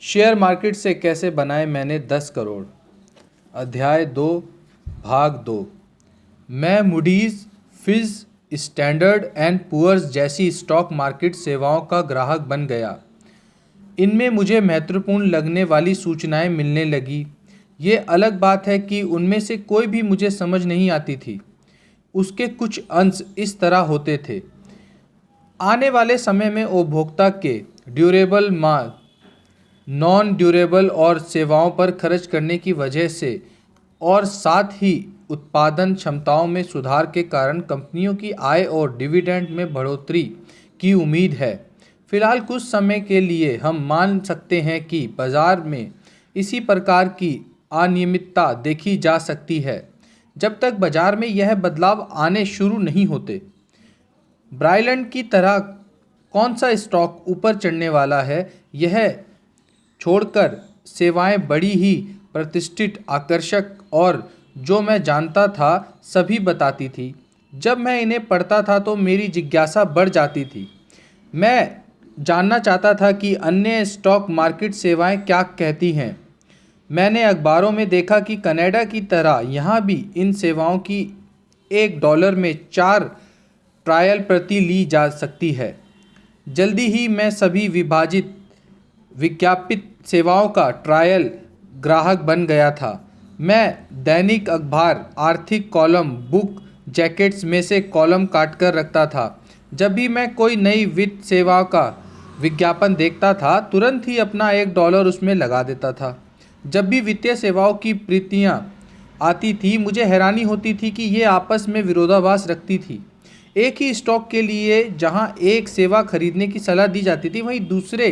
Share market से कैसे बनाए मैंने 10 करोड़। अध्याय 2 भाग 2। मैं मूडीज, फिज, स्टैंडर्ड एंड पुअर्स जैसी स्टॉक मार्केट सेवाओं का ग्राहक बन गया। इनमें मुझे महत्वपूर्ण लगने वाली सूचनाएं मिलने लगी। ये अलग बात है कि उनमें से कोई भी मुझे समझ नहीं आती थी। उसके कुछ अंश इस तरह होते थे। आने वाले समय में उपभोक्ता के ड्यूरेबल माल, नॉन ड्यूरेबल और सेवाओं पर खर्च करने की वजह से और साथ ही उत्पादन क्षमताओं में सुधार के कारण कंपनियों की आय और डिविडेंड में बढ़ोतरी की उम्मीद है। फिलहाल कुछ समय के लिए हम मान सकते हैं कि बाजार में इसी प्रकार की अनियमितता देखी जा सकती है जब तक बाजार में यह बदलाव आने शुरू नहीं होते। ब्राइलैंड की तरह कौन सा स्टॉक ऊपर चढ़ने वाला है, यह छोड़कर सेवाएं बड़ी ही प्रतिष्ठित, आकर्षक और जो मैं जानता था सभी बताती थी। जब मैं इन्हें पढ़ता था तो मेरी जिज्ञासा बढ़ जाती थी। मैं जानना चाहता था कि अन्य स्टॉक मार्केट सेवाएं क्या कहती हैं। मैंने अखबारों में देखा कि कनाडा की तरह यहाँ भी इन सेवाओं की $1 में 4 ट्रायल प्रति ली जा सकती है। जल्दी ही मैं सभी विज्ञापित सेवाओं का ट्रायल ग्राहक बन गया था। मैं दैनिक अखबार, आर्थिक कॉलम, बुक जैकेट्स में से कॉलम काटकर रखता था। जब भी मैं कोई नई वित्त सेवा का विज्ञापन देखता था तुरंत ही अपना $1 उसमें लगा देता था। जब भी वित्तीय सेवाओं की प्रीतियाँ आती थी मुझे हैरानी होती थी कि ये आपस में विरोधाभास रखती थी। एक ही स्टॉक के लिए जहाँ एक सेवा खरीदने की सलाह दी जाती थी वहीं दूसरे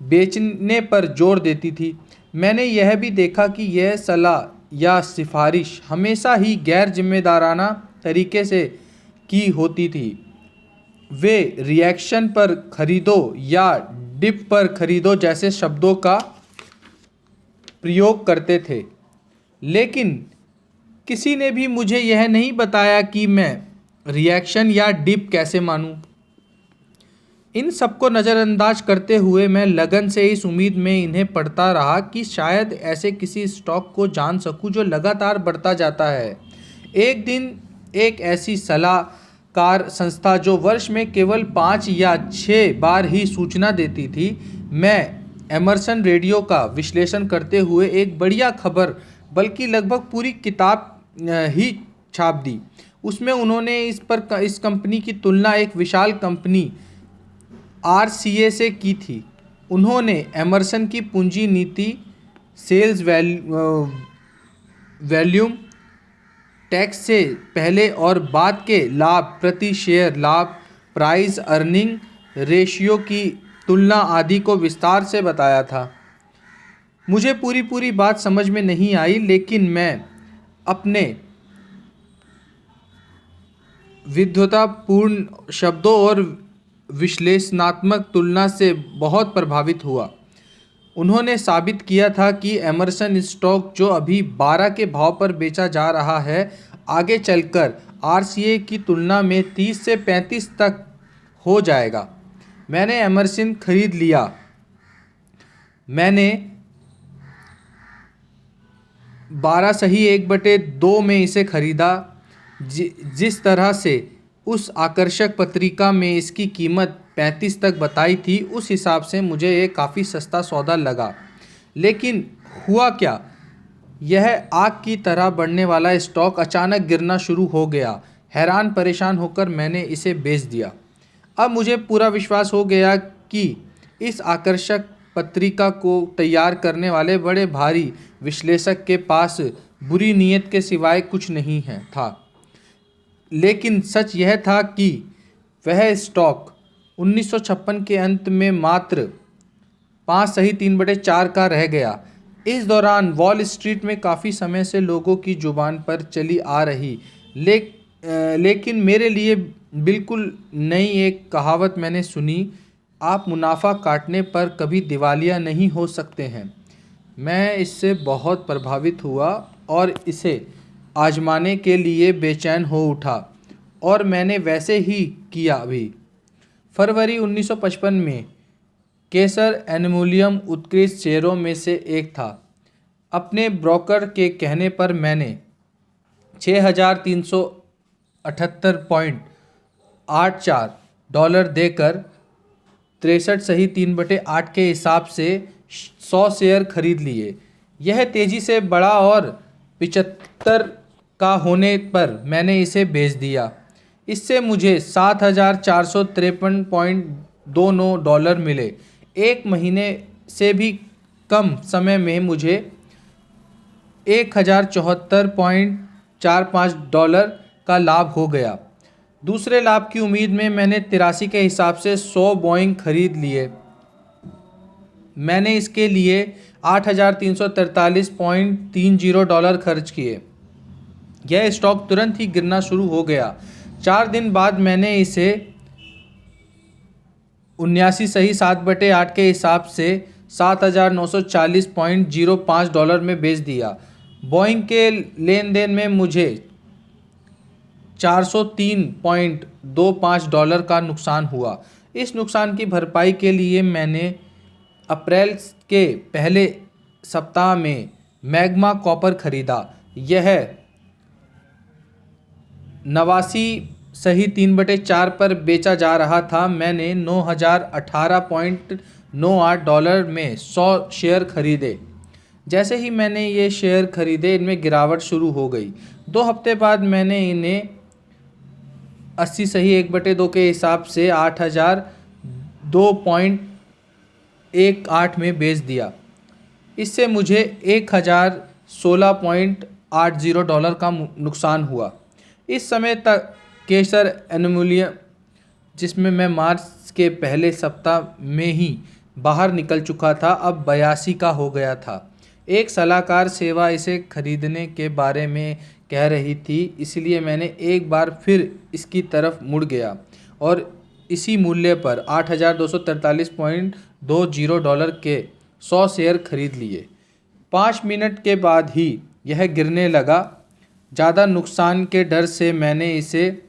बेचने पर जोर देती थी। मैंने यह भी देखा कि यह सलाह या सिफारिश हमेशा ही गैर जिम्मेदाराना तरीके से की होती थी। वे रिएक्शन पर खरीदो या डिप पर खरीदो जैसे शब्दों का प्रयोग करते थे, लेकिन किसी ने भी मुझे यह नहीं बताया कि मैं रिएक्शन या डिप कैसे मानूं। इन सबको नज़रअंदाज करते हुए मैं लगन से इस उम्मीद में इन्हें पढ़ता रहा कि शायद ऐसे किसी स्टॉक को जान सकूं जो लगातार बढ़ता जाता है। एक दिन एक ऐसी सलाहकार संस्था जो वर्ष में केवल 5 या 6 बार ही सूचना देती थी, मैं एमर्सन रेडियो का विश्लेषण करते हुए एक बढ़िया खबर बल्कि लगभग पूरी किताब ही छाप दी। उसमें उन्होंने इस कंपनी की तुलना एक विशाल कंपनी RCA से की थी। उन्होंने एमर्सन की पूंजी नीति, सेल्स वॉल्यूम, टैक्स से पहले और बाद के लाभ, प्रति शेयर लाभ, प्राइस अर्निंग रेशियो की तुलना आदि को विस्तार से बताया था। मुझे पूरी बात समझ में नहीं आई, लेकिन मैं अपने विद्वतापूर्ण शब्दों और विश्लेषणात्मक तुलना से बहुत प्रभावित हुआ। उन्होंने साबित किया था कि एमर्सन स्टॉक जो अभी 12 के भाव पर बेचा जा रहा है आगे चलकर RCA की तुलना में 30 से 35 तक हो जाएगा। मैंने एमर्सन खरीद लिया। मैंने 12 सही 1/2 में इसे खरीदा। जिस तरह से उस आकर्षक पत्रिका में इसकी कीमत 35 तक बताई थी उस हिसाब से मुझे ये काफ़ी सस्ता सौदा लगा। लेकिन हुआ क्या, यह आग की तरह बढ़ने वाला स्टॉक अचानक गिरना शुरू हो गया। हैरान परेशान होकर मैंने इसे बेच दिया। अब मुझे पूरा विश्वास हो गया कि इस आकर्षक पत्रिका को तैयार करने वाले बड़े भारी विश्लेषक के पास बुरी नीयत के सिवाय कुछ नहीं था। लेकिन सच यह था कि वह स्टॉक 1956 के अंत में मात्र 5 सही 3/4 का रह गया। इस दौरान वॉल स्ट्रीट में काफ़ी समय से लोगों की जुबान पर चली आ रही लेकिन मेरे लिए बिल्कुल नई एक कहावत मैंने सुनी, आप मुनाफा काटने पर कभी दिवालिया नहीं हो सकते हैं। मैं इससे बहुत प्रभावित हुआ और इसे आजमाने के लिए बेचैन हो उठा और मैंने वैसे ही किया भी। फरवरी 1955 में केसर एल्युमिनियम उत्कृष्ट शेयरों में से एक था। अपने ब्रोकर के कहने पर मैंने 6,378.84 डॉलर देकर 63 सही 3/8 के हिसाब से 100 शेयर खरीद लिए। यह तेज़ी से बढ़ा और 75 का होने पर मैंने इसे बेच दिया। इससे मुझे 7,453.29 डॉलर मिले। एक महीने से भी कम समय में मुझे 1,074.45 डॉलर का लाभ हो गया। दूसरे लाभ की उम्मीद में मैंने 83 के हिसाब से 100 बोइंग खरीद लिए। मैंने इसके लिए 8,343.30 डॉलर खर्च किए। यह स्टॉक तुरंत ही गिरना शुरू हो गया। 4 दिन बाद मैंने इसे 79 सही 7/8 के हिसाब से 7,940.05 डॉलर में बेच दिया। बोइंग के लेन देन में मुझे 403.25 डॉलर का नुकसान हुआ। इस नुकसान की भरपाई के लिए मैंने अप्रैल के पहले सप्ताह में मैग्मा कॉपर खरीदा। यह 89 सही 3/4 पर बेचा जा रहा था। मैंने 9,018.98 डॉलर में 100 शेयर खरीदे। जैसे ही मैंने ये शेयर खरीदे इनमें गिरावट शुरू हो गई। 2 हफ्ते बाद मैंने इन्हें 80 सही 1/2 के हिसाब से 8,002.18 में बेच दिया। इससे मुझे 1,016.80 डॉलर का नुकसान हुआ। इस समय तक केसर एल्युमिनियम, जिसमें मैं मार्च के पहले सप्ताह में ही बाहर निकल चुका था, अब 82 का हो गया था। एक सलाहकार सेवा इसे खरीदने के बारे में कह रही थी, इसलिए मैंने एक बार फिर इसकी तरफ मुड़ गया और इसी मूल्य पर 8,243.20 डॉलर के 100 शेयर खरीद लिए। 5 मिनट के बाद ही यह गिरने लगा। ज़्यादा नुकसान के डर से मैंने इसे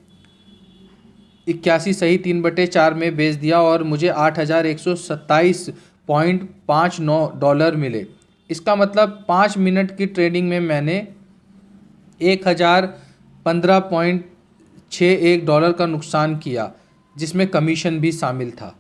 81 सही 3/4 में बेच दिया और मुझे 8,127.59 डॉलर मिले। इसका मतलब 5 मिनट की ट्रेडिंग में मैंने 1,015.61 डॉलर का नुकसान किया, जिसमें कमीशन भी शामिल था।